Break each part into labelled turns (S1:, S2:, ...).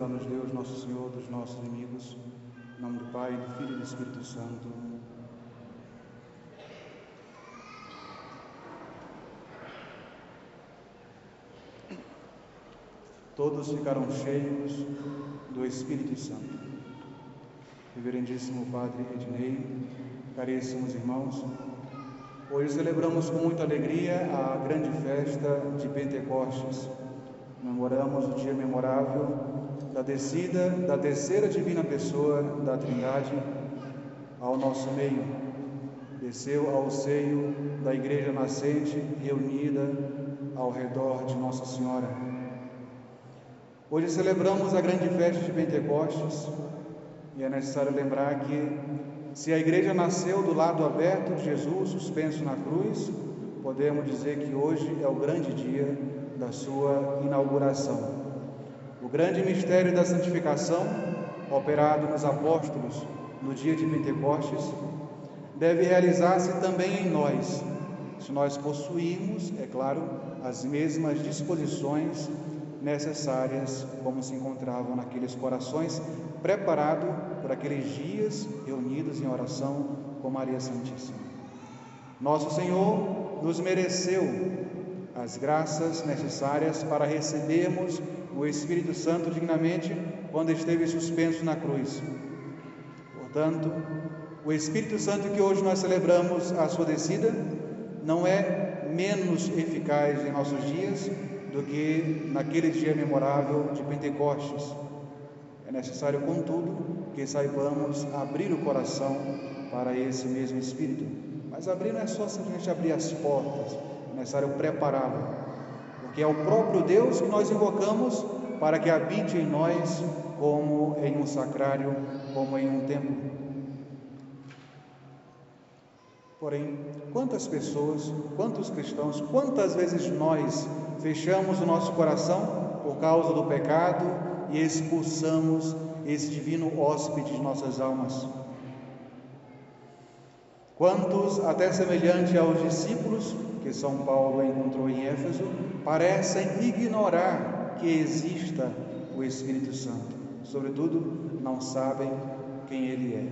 S1: Dá-nos Deus, nosso Senhor, dos nossos inimigos, em nome do Pai, do Filho e do Espírito Santo. Todos ficaram cheios do Espírito Santo. Reverendíssimo Padre Ednei, caríssimos irmãos, hoje celebramos com muita alegria a grande festa de Pentecostes. Memoramos o dia memorável da descida da terceira divina pessoa da Trindade ao nosso meio. Desceu ao seio da Igreja nascente, reunida ao redor de Nossa Senhora. Hoje celebramos a grande festa de Pentecostes e é necessário lembrar que, se a Igreja nasceu do lado aberto de Jesus, suspenso na cruz, podemos dizer que hoje é o grande dia da sua inauguração. O grande mistério da santificação, operado nos apóstolos no dia de Pentecostes, deve realizar-se também em nós, se nós possuirmos, é claro, as mesmas disposições necessárias como se encontravam naqueles corações preparados por aqueles dias reunidos em oração com Maria Santíssima. Nosso Senhor nos mereceu as graças necessárias para recebermos o Espírito Santo dignamente quando esteve suspenso na cruz. Portanto, o Espírito Santo que hoje nós celebramos a sua descida não é menos eficaz em nossos dias do que naquele dia memorável de Pentecostes. É necessário, contudo, que saibamos abrir o coração para esse mesmo Espírito. Mas abrir não é só simplesmente abrir as portas, é necessário prepará-lo, porque é o próprio Deus que nós invocamos para que habite em nós como em um sacrário, como em um templo. Porém, quantas pessoas, quantos cristãos, quantas vezes nós fechamos o nosso coração por causa do pecado e expulsamos esse divino hóspede de nossas almas? Quantos, até semelhante aos discípulos que São Paulo encontrou em Éfeso, parecem ignorar que exista o Espírito Santo, sobretudo não sabem quem ele é.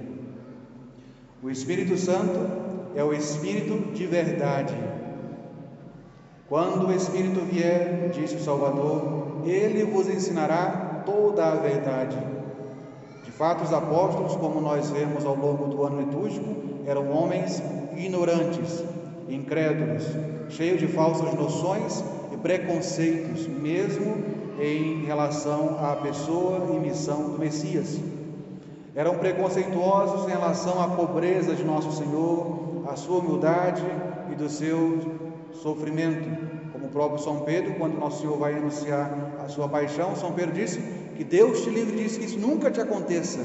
S1: O Espírito Santo é o Espírito de verdade. Quando o Espírito vier, disse o Salvador, ele vos ensinará toda a verdade. De fato, os apóstolos, como nós vemos ao longo do ano litúrgico, eram homens ignorantes, incrédulos, cheios de falsas noções e preconceitos, mesmo em relação à pessoa e missão do Messias. Eram preconceituosos em relação à pobreza de nosso Senhor, à sua humildade e do seu sofrimento. Como o próprio São Pedro, quando nosso Senhor vai anunciar a sua paixão, São Pedro disse que Deus te livre disso, que isso nunca te aconteça.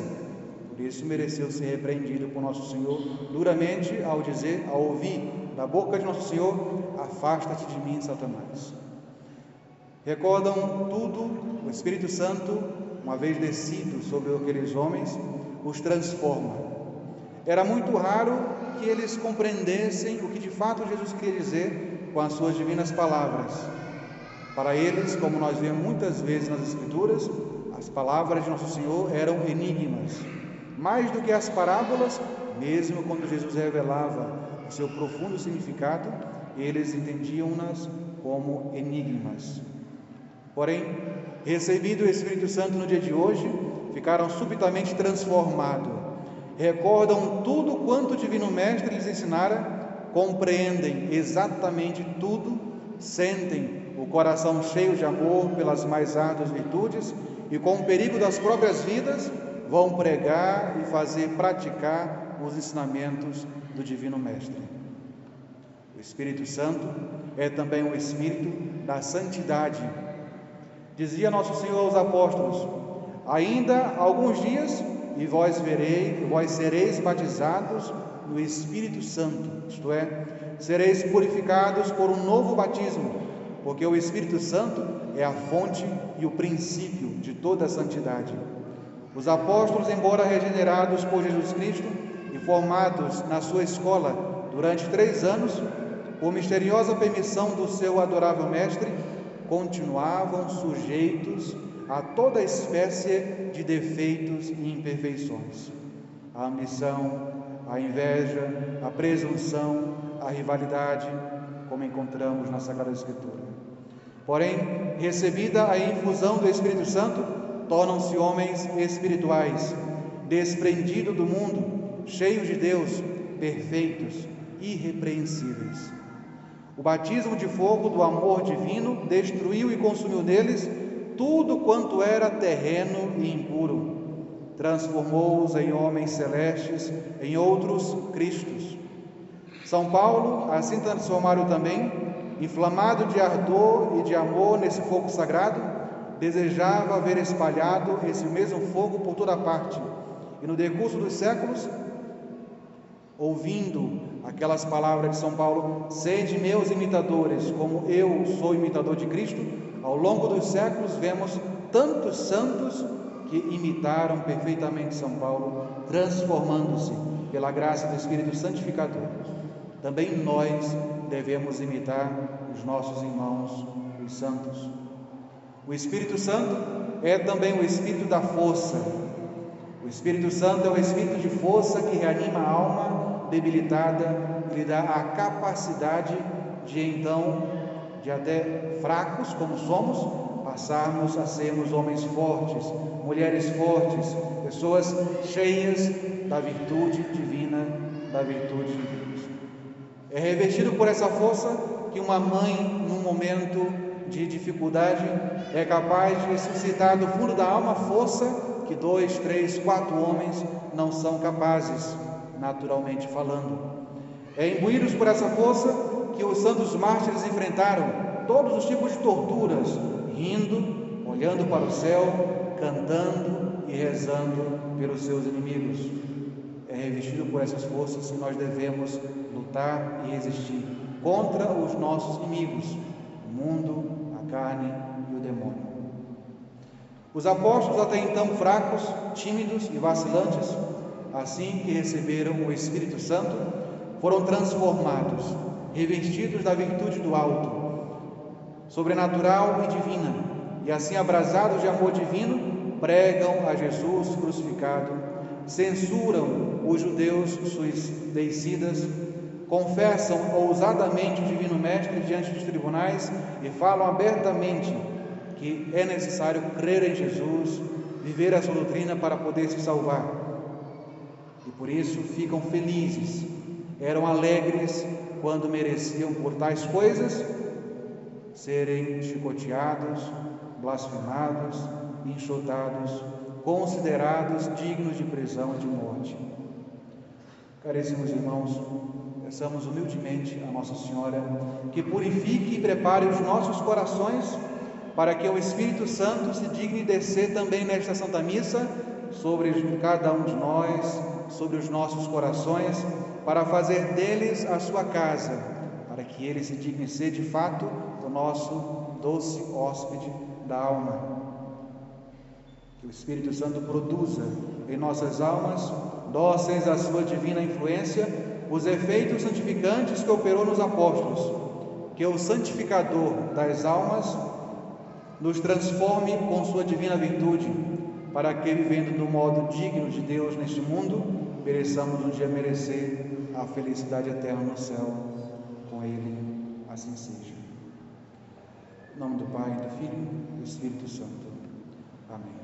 S1: Por isso mereceu ser repreendido por nosso Senhor duramente ao dizer, ao ouvir da boca de nosso Senhor, afasta-te de mim, Satanás. Recordam tudo, o Espírito Santo, uma vez descido sobre aqueles homens, os transforma. Era muito raro que eles compreendessem o que de fato Jesus queria dizer com as suas divinas palavras. Para eles, como nós vemos muitas vezes nas Escrituras, as palavras de nosso Senhor eram enigmas. Mais do que as parábolas, mesmo quando Jesus revelava o seu profundo significado, eles entendiam-nas como enigmas. Porém, recebido o Espírito Santo no dia de hoje, ficaram subitamente transformados. Recordam tudo quanto o Divino Mestre lhes ensinara, compreendem exatamente tudo, sentem o coração cheio de amor pelas mais árduas virtudes e, com o perigo das próprias vidas, vão pregar e fazer praticar os ensinamentos do Divino Mestre. O Espírito Santo é também o Espírito da santidade. Dizia nosso Senhor aos apóstolos: ainda alguns dias e vós sereis batizados no Espírito Santo, isto é, sereis purificados por um novo batismo, porque o Espírito Santo é a fonte e o princípio de toda a santidade. Os apóstolos, embora regenerados por Jesus Cristo e formados na sua escola durante 3 anos, por misteriosa permissão do seu adorável Mestre, continuavam sujeitos a toda espécie de defeitos e imperfeições: a ambição, a inveja, a presunção, a rivalidade, como encontramos na Sagrada Escritura. Porém, recebida a infusão do Espírito Santo, tornam-se homens espirituais, desprendidos do mundo, cheios de Deus, perfeitos, irrepreensíveis. O batismo de fogo do amor divino destruiu e consumiu neles tudo quanto era terreno e impuro. Transformou-os em homens celestes, em outros Cristos. São Paulo assim transformaram também, inflamado de ardor e de amor nesse fogo sagrado, desejava ver espalhado esse mesmo fogo por toda parte, e no decurso dos séculos, ouvindo aquelas palavras de São Paulo: sede meus imitadores, como eu sou imitador de Cristo, ao longo dos séculos vemos tantos santos que imitaram perfeitamente São Paulo, transformando-se pela graça do Espírito Santificador. Também nós devemos imitar os nossos irmãos, os santos. O Espírito Santo é também o Espírito da força. O Espírito Santo é o Espírito de força que reanima a alma debilitada e lhe dá a capacidade de até fracos como somos, passarmos a sermos homens fortes, mulheres fortes, pessoas cheias da virtude divina, da virtude de Deus. É revestido por essa força que uma mãe, num momento de dificuldade, é capaz de suscitar do fundo da alma força que 2, 3, 4 homens não são capazes, naturalmente falando. É imbuídos por essa força que os santos mártires enfrentaram todos os tipos de torturas, rindo, olhando para o céu, cantando e rezando pelos seus inimigos. É revestido por essas forças que nós devemos lutar e resistir contra os nossos inimigos, o mundo, a carne e o demônio. Os apóstolos, até então fracos, tímidos e vacilantes, assim que receberam o Espírito Santo, foram transformados, revestidos da virtude do alto, sobrenatural e divina, e assim abrasados de amor divino, pregam a Jesus crucificado, censuram os judeus suicidas, confessam ousadamente o Divino Mestre diante dos tribunais e falam abertamente que é necessário crer em Jesus, viver a sua doutrina para poder se salvar. E por isso ficam felizes, eram alegres quando mereciam por tais coisas serem chicoteados, blasfemados, enxotados, considerados dignos de prisão e de morte. Caríssimos irmãos, peçamos humildemente a Nossa Senhora que purifique e prepare os nossos corações para que o Espírito Santo se digne descer também nesta Santa Missa sobre cada um de nós, sobre os nossos corações, para fazer deles a sua casa, para que ele se digne ser de fato o nosso doce hóspede da alma. Que o Espírito Santo produza em nossas almas, dóceis à sua divina influência, os efeitos santificantes que operou nos apóstolos. Que o santificador das almas nos transforme com sua divina virtude, para que, vivendo do modo digno de Deus neste mundo, mereçamos um dia merecer a felicidade eterna no céu com Ele. Assim seja. Em nome do Pai, do Filho e do Espírito Santo. Amém.